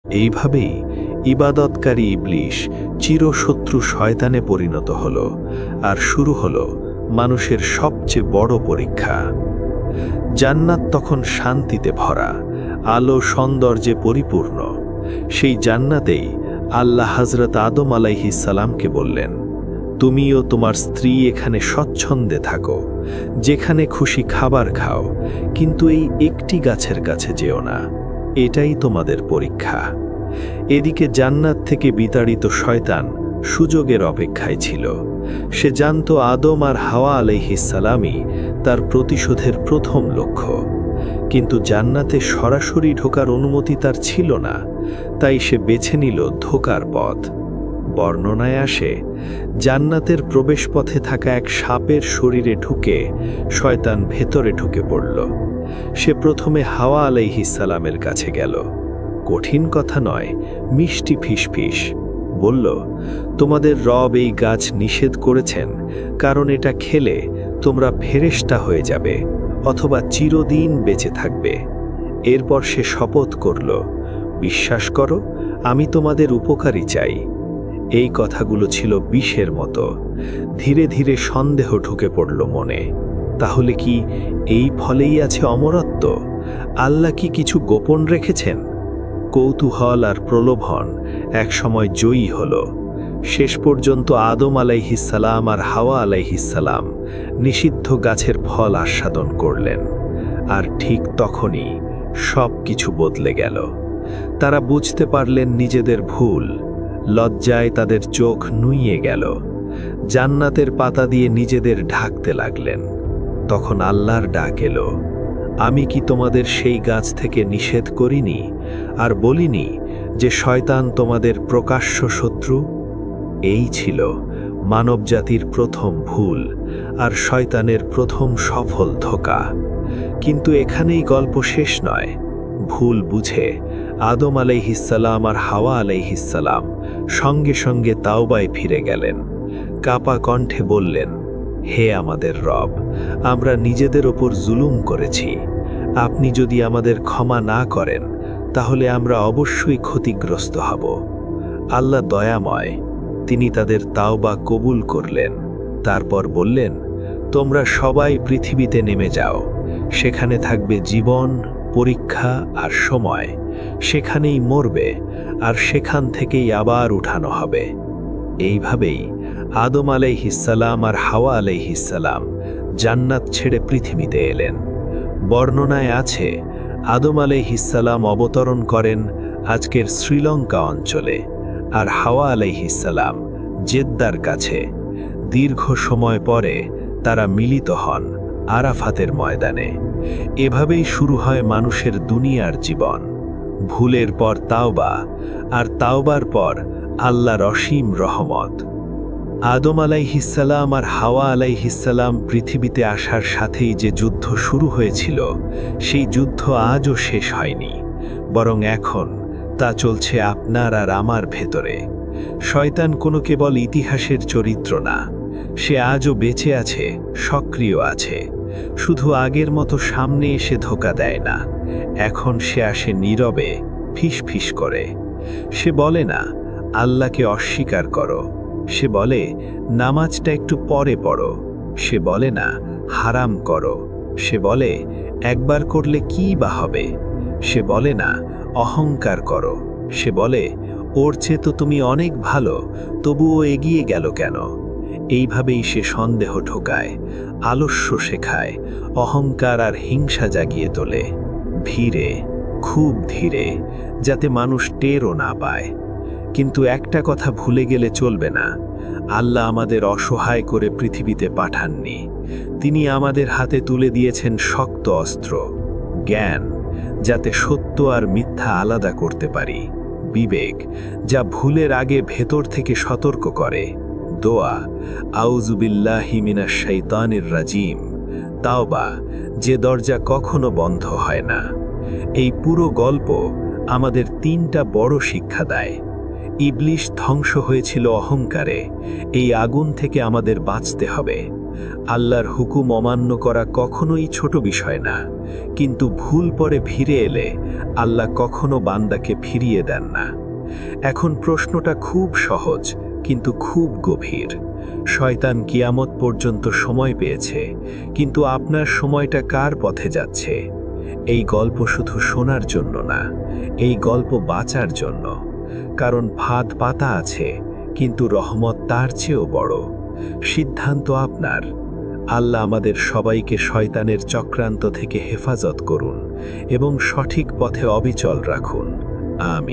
এইভাবেই ইবাদতকারী ইবলিশ চিরশত্রু শয়তানে পরিণত হল, আর শুরু হল মানুষের সবচেয়ে বড় পরীক্ষা। জান্নাত তখন শান্তিতে ভরা, আলো সৌন্দর্যে পরিপূর্ণ। সেই জান্নাতেই আল্লাহ হযরত আদম আলাইহিস সালামকে বললেন, তুমি ও তোমার স্ত্রী এখানে স্বচ্ছন্দে থাকো, যেখানে খুশি খাবার খাও, কিন্তু এই একটি গাছের কাছে যেও না, এটাই তোমাদের পরীক্ষা। এদিকে জান্নাত থেকে বিতাড়িত শয়তান সুযোগের অপেক্ষায় ছিল। সে জানত আদম আর হাওয়া আলাইহিস সালামই তার প্রতিশোধের প্রথম লক্ষ্য। কিন্তু জান্নাতে সরাসরি ঢোকার অনুমতি তার ছিল না, তাই সে বেছে নিল ধোঁকার পথ। বর্ণনায় আসে, জান্নাতের প্রবেশপথে থাকা এক সাপের শরীরে ঢুকে শয়তান ভেতরে ঢুকে পড়ল। সে প্রথমে হাওয়া আলাইহিস সালামের কাছে গেল। কঠিন কথা নয়, মিষ্টি ফিসফিস বলল, তোমাদের রব এই গাছ নিষেধ করেছেন, কারণ এটা খেলে তোমরা ফেরেশতা হয়ে যাবে অথবা চিরদিন বেঁচে থাকবে। এরপর সে শপথ করল, বিশ্বাস করো, আমি তোমাদের উপকারী চাই। এই কথাগুলো ছিল বিষের মতো। ধীরে ধীরে সন্দেহ ঢুকে পড়ল মনে। তাহলে কি এই ফলেই আছে অমরত্ব? আল্লাহ কি কিছু গোপন রেখেছেন? কৌতূহল আর প্রলোভন একসময় জয়ী হল। শেষ পর্যন্ত আদম আলাইহিস সালাম আর হাওয়া আলাইহিস সালাম নিষিদ্ধ গাছের ফল আস্বাদন করলেন। আর ঠিক তখনই সব কিছু বদলে গেল। তারা বুঝতে পারলেন নিজেদের ভুল। লজ্জায় তাদের চোখ নুইয়ে গেল। জান্নাতের পাতা দিয়ে নিজেদের ঢাকতে লাগলেন। তখন আল্লাহর ডাক এলো, আমি কি তোমাদের সেই গাছ থেকে নিষেধ করিনি আর বলিনি যে শয়তান তোমাদের প্রকাশ্য শত্রু? এই ছিল মানবজাতির প্রথম ভুল আর শয়তানের প্রথম সফল ধোঁকা। কিন্তু এখানেই গল্প শেষ নয়। ভুল বুঝে আদম আলাইহিস সালাম আর হাওয়া আলাইহিস সালাম সঙ্গে সঙ্গে তাওবায় ফিরে গেলেন। কাপা কণ্ঠে বললেন, হে আমাদের রব, আমরা নিজেদের ওপর জুলুম করেছি। আপনি যদি আমাদের ক্ষমা না করেন, তাহলে আমরা অবশ্যই ক্ষতিগ্রস্ত হব। আল্লাহ দয়াময়, তিনি তাদের তাওবা কবুল করলেন। তারপর বললেন, তোমরা সবাই পৃথিবীতে নেমে যাও। সেখানে থাকবে জীবন, পরীক্ষা আর সময়। সেখানেই মরবে, আর সেখান থেকেই আবার উঠানো হবে। এইভাবেই আদম আলাইহিস সালাম আর হাওয়া আলাইহিস সালাম জান্নাত ছেড়ে পৃথিবীতে এলেন। বর্ণনায় আছে, আদম আলাইহিস সালাম অবতরণ করেন আজকের শ্রীলঙ্কা অঞ্চলে, আর হাওয়া আলাইহিস সালাম জেদ্দার কাছে। দীর্ঘ সময় পরে তারা মিলিত হন আরাফাতের ময়দানে। এভাবেই শুরু হয় মানুষের দুনিয়ার জীবন। ভুলের পর তাওবা, আর তাওবার পর আল্লাহর অসীম রহমত। আদম আলাইহিস সালাম আর হাওয়া আলাইহিস সালাম পৃথিবীতে আসার সাথেই যে যুদ্ধ শুরু হয়েছিল, সেই যুদ্ধ আজও শেষ হয়নি, বরং এখন তা চলছে আপনার আর আমার ভেতরে। শয়তান কোনো কেবল ইতিহাসের চরিত্র না, সে আজও বেঁচে আছে, সক্রিয় আছে। শুধু আগের মতো সামনে এসে ধোঁকা দেয় না। এখন সে আসে নীরবে, ফিসফিস করে। সে বলে না, আল্লাহকে অস্বীকার করো। সে বলে, নামাজটা একটু পরে পড়ো। সে বলে না, হারাম করো। সে বলে, একবার করলে কি বা হবে। সে বলে না, অহংকার করো। সে বলে, ওর চেয়ে তো তুমি অনেক ভালো, তবুও এগিয়ে গেল কেন? এইভাবেই সে সন্দেহ ঢোকায়, আলস্য শেখায়, অহংকার আর হিংসা জাগিয়ে তোলে। ধীরে, খুব ধীরে, যাতে মানুষ টেরও না পায়। কিন্তু একটা কথা ভুলে গেলে চলবে না, আল্লাহ আমাদের অসহায় করে পৃথিবীতে পাঠাননি। তিনি আমাদের হাতে তুলে দিয়েছেন শক্ত অস্ত্র, জ্ঞান, যাতে সত্য আর মিথ্যা আলাদা করতে পারি, বিবেক, যা ভুলের আগে ভেতর থেকে সতর্ক করে, দোয়া, আউযু বিল্লাহি মিনাশ শাইতানির রাজিম, তাওবা, যে দরজা কখনো বন্ধ হয় না। এই পুরো গল্প আমাদের তিনটা বড় শিক্ষা দেয়। ইবলিশ ধ্বংস হয়েছিল অহংকারে। এই আগুন থেকে আমাদের বাঁচতে হবে। আল্লাহর হুকুম অমান্য করা কখনোই ছোট বিষয় না, কিন্তু ভুল পরে ফিরে এলে আল্লাহ কখনো বান্দাকে ফিরিয়ে দেন না। এখন প্রশ্নটা খুব সহজ কিন্তু খুব গভীর। শয়তান কিয়ামত পর্যন্ত সময় পেয়েছে, কিন্তু আপনার সময়টা কার পথে যাচ্ছে? এই গল্প শুধু শোনার জন্য না, এই গল্প বাঁচার জন্য। কারণ ফাঁদ পাতা আছে, কিন্তু রহমত তার চেয়েও বড়। সিদ্ধান্ত আপনার। আল্লাহ আমাদের সবাইকে শয়তানের চক্রান্ত থেকে হেফাজত করুন এবং সঠিক পথে অবিচল রাখুন। আমিন।